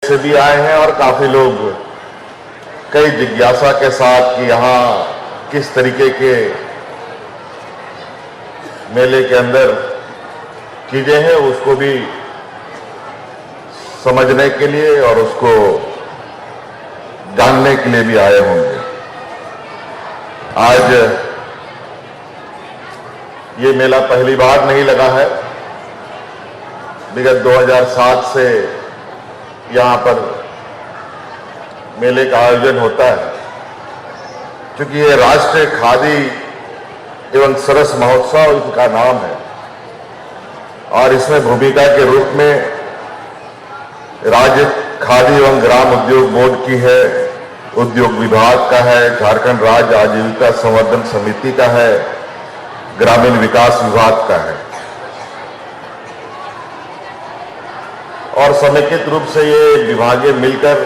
से भी आए हैं और काफी लोग कई जिज्ञासा के साथ कि यहाँ किस तरीके के मेले के अंदर चीजें हैं उसको भी समझने के लिए और उसको जानने के लिए भी आए होंगे। आज ये मेला पहली बार नहीं लगा है। विगत 2007 से यहाँ पर मेले का आयोजन होता है। क्योंकि ये राष्ट्रीय खादी एवं सरस महोत्सव इनका नाम है और इसमें भूमिका के रूप में राज्य खादी एवं ग्राम उद्योग बोर्ड की है, उद्योग विभाग का है, झारखंड राज्य आजीविका संवर्धन समिति का है, ग्रामीण विकास विभाग का है और समेकित रूप से ये विभागें मिलकर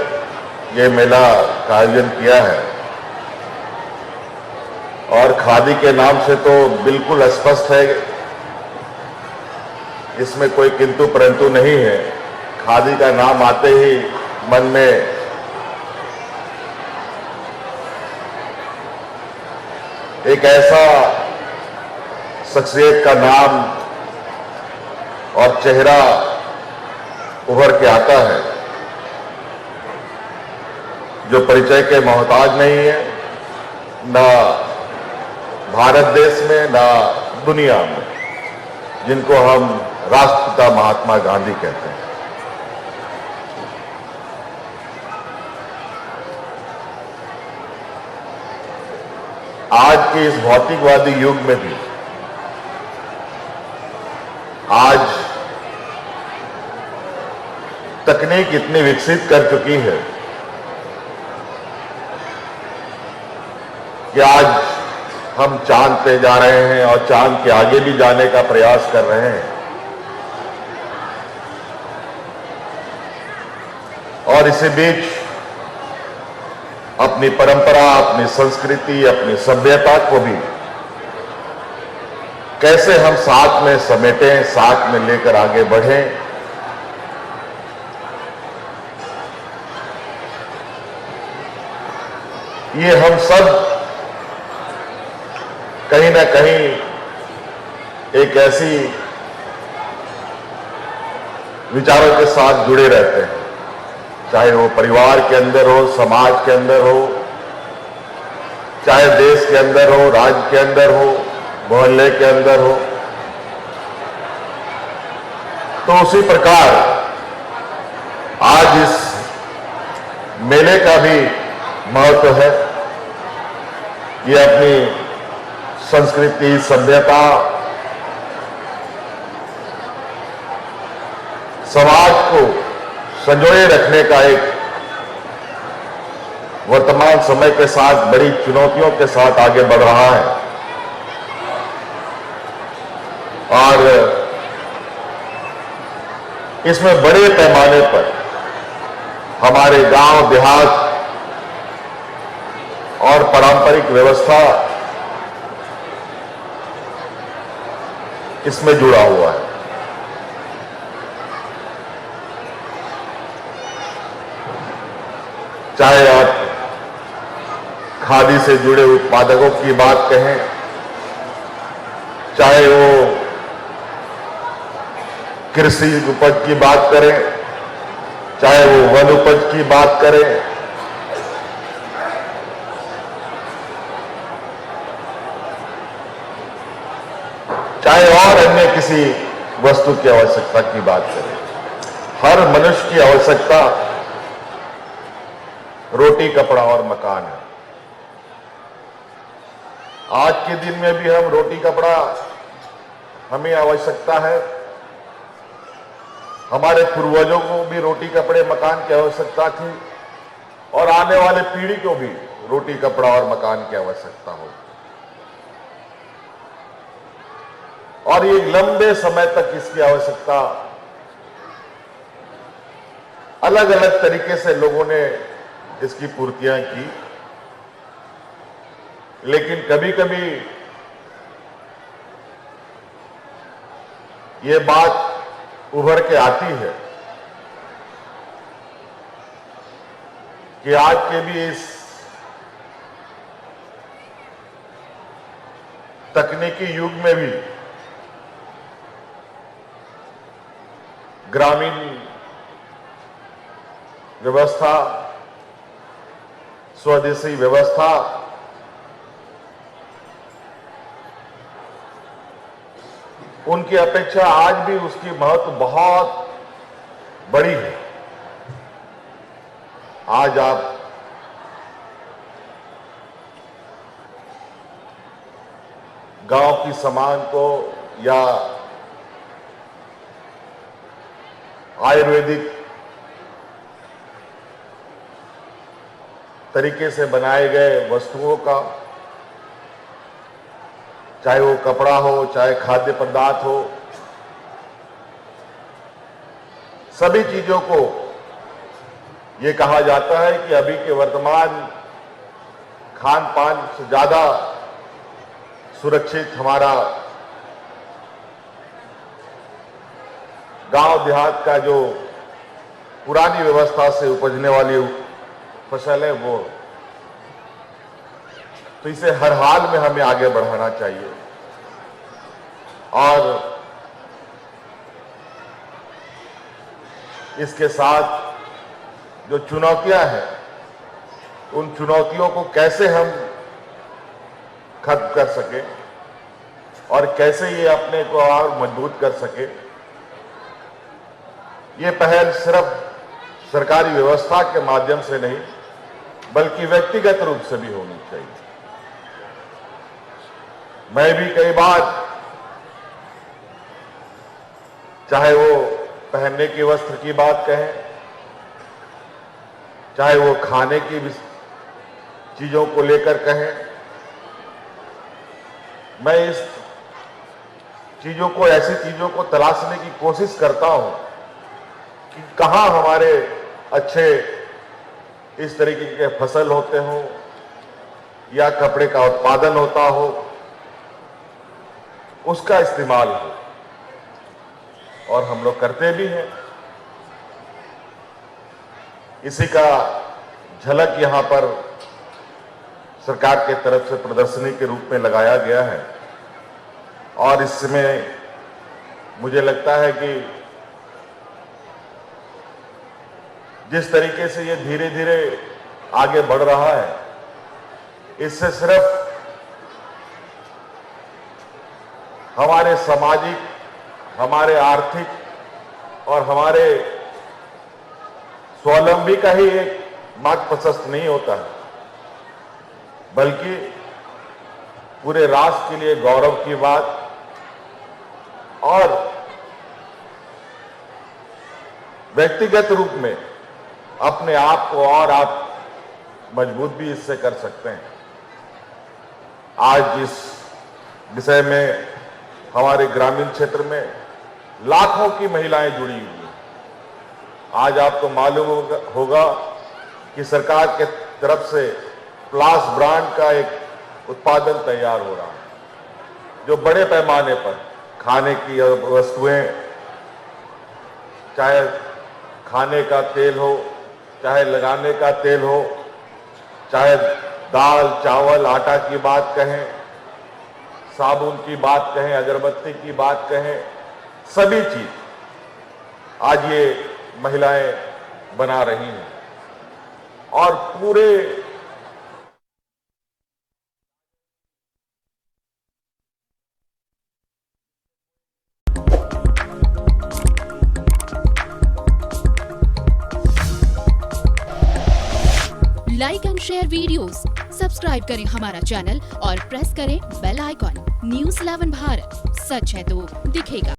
ये मेला का आयोजन किया है। और खादी के नाम से तो बिल्कुल स्पष्ट है, इसमें कोई किंतु परंतु नहीं है। खादी का नाम आते ही मन में एक ऐसा शख्सियत का नाम और चेहरा उभर के आता है जो परिचय के मोहताज नहीं है, ना भारत देश में ना दुनिया में, जिनको हम राष्ट्रपिता महात्मा गांधी कहते हैं। आज के इस भौतिकवादी युग में भी आज तकनीक इतनी विकसित कर चुकी है कि आज हम चांद पे जा रहे हैं और चांद के आगे भी जाने का प्रयास कर रहे हैं। और इसी बीच अपनी परंपरा, अपनी संस्कृति, अपनी सभ्यता को भी कैसे हम साथ में समेटें, साथ में लेकर आगे बढ़ें, ये हम सब कहीं ना कहीं एक ऐसी विचारों के साथ जुड़े रहते हैं, चाहे वो परिवार के अंदर हो, समाज के अंदर हो, चाहे देश के अंदर हो, राज्य के अंदर हो, मोहल्ले के अंदर हो। तो उसी प्रकार आज इस मेले का भी महत्व है। ये अपनी संस्कृति, सभ्यता, समाज को संजोए रखने का एक वर्तमान समय के साथ बड़ी चुनौतियों के साथ आगे बढ़ रहा है। और इसमें बड़े पैमाने पर हमारे गांव देहात और पारंपरिक व्यवस्था इसमें जुड़ा हुआ है। चाहे आप खादी से जुड़े उत्पादकों की बात कहें, चाहे वो कृषि उपज की बात करें, चाहे वो वन उपज की बात करें, चाहे और अन्य किसी वस्तु की आवश्यकता की बात करें, हर मनुष्य की आवश्यकता रोटी, कपड़ा और मकान है। आज के दिन में भी हम रोटी, कपड़ा हमें आवश्यकता है। हमारे पूर्वजों को भी रोटी, कपड़े, मकान की आवश्यकता थी और आने वाले पीढ़ी को भी रोटी, कपड़ा और मकान की आवश्यकता होगी। और ये लंबे समय तक इसकी आवश्यकता अलग अलग तरीके से लोगों ने इसकी पूर्तियां की, लेकिन कभी कभी ये बात उभर के आती है कि आज के भी इस तकनीकी युग में भी ग्रामीण व्यवस्था, स्वदेशी व्यवस्था उनकी अपेक्षा आज भी उसकी महत्व बहुत बड़ी है। आज आप गांव की सामान को या आयुर्वेदिक तरीके से बनाए गए वस्तुओं का, चाहे वो कपड़ा हो, चाहे खाद्य पदार्थ हो, सभी चीजों को ये कहा जाता है कि अभी के वर्तमान खान पान से ज्यादा सुरक्षित हमारा गांव देहात का जो पुरानी व्यवस्था से उपजने वाली फसल है वो। तो इसे हर हाल में हमें आगे बढ़ाना चाहिए। और इसके साथ जो चुनौतियां हैं, उन चुनौतियों को कैसे हम खत्म कर सके और कैसे ये अपने को और मजबूत कर सके, ये पहल सिर्फ सरकारी व्यवस्था के माध्यम से नहीं बल्कि व्यक्तिगत रूप से भी होनी चाहिए। मैं भी कई बार, चाहे वो पहनने के वस्त्र की बात कहें, चाहे वो खाने की चीजों को लेकर कहें, मैं इस चीजों को, ऐसी चीजों को तलाशने की कोशिश करता हूं कि कहां हमारे अच्छे इस तरीके के फसल होते हो या कपड़े का उत्पादन होता हो, उसका इस्तेमाल हो। और हम लोग करते भी हैं। इसी का झलक यहां पर सरकार के तरफ से प्रदर्शनी के रूप में लगाया गया है। और इसमें मुझे लगता है कि जिस तरीके से ये धीरे धीरे आगे बढ़ रहा है, इससे सिर्फ हमारे सामाजिक, हमारे आर्थिक और हमारे स्वावलंबी का ही एक मार्ग प्रशस्त नहीं होता है, बल्कि पूरे राष्ट्र के लिए गौरव की बात और व्यक्तिगत रूप में अपने आप को और आप मजबूत भी इससे कर सकते हैं। आज इस विषय में हमारे ग्रामीण क्षेत्र में लाखों की महिलाएं जुड़ी हुई हैं। आज आपको मालूम होगा कि सरकार के तरफ से प्लास ब्रांड का एक उत्पादन तैयार हो रहा है, जो बड़े पैमाने पर खाने की वस्तुएं, चाहे खाने का तेल हो, चाहे लगाने का तेल हो, चाहे दाल चावल आटा की बात कहें, साबुन की बात कहें, अगरबत्ती की बात कहें, सभी चीज आज ये महिलाएं बना रही हैं। और पूरे like and share videos, subscribe करें हमारा चैनल और प्रेस करें बेल आइकॉन। न्यूज़ 11 भारत, सच है तो दिखेगा।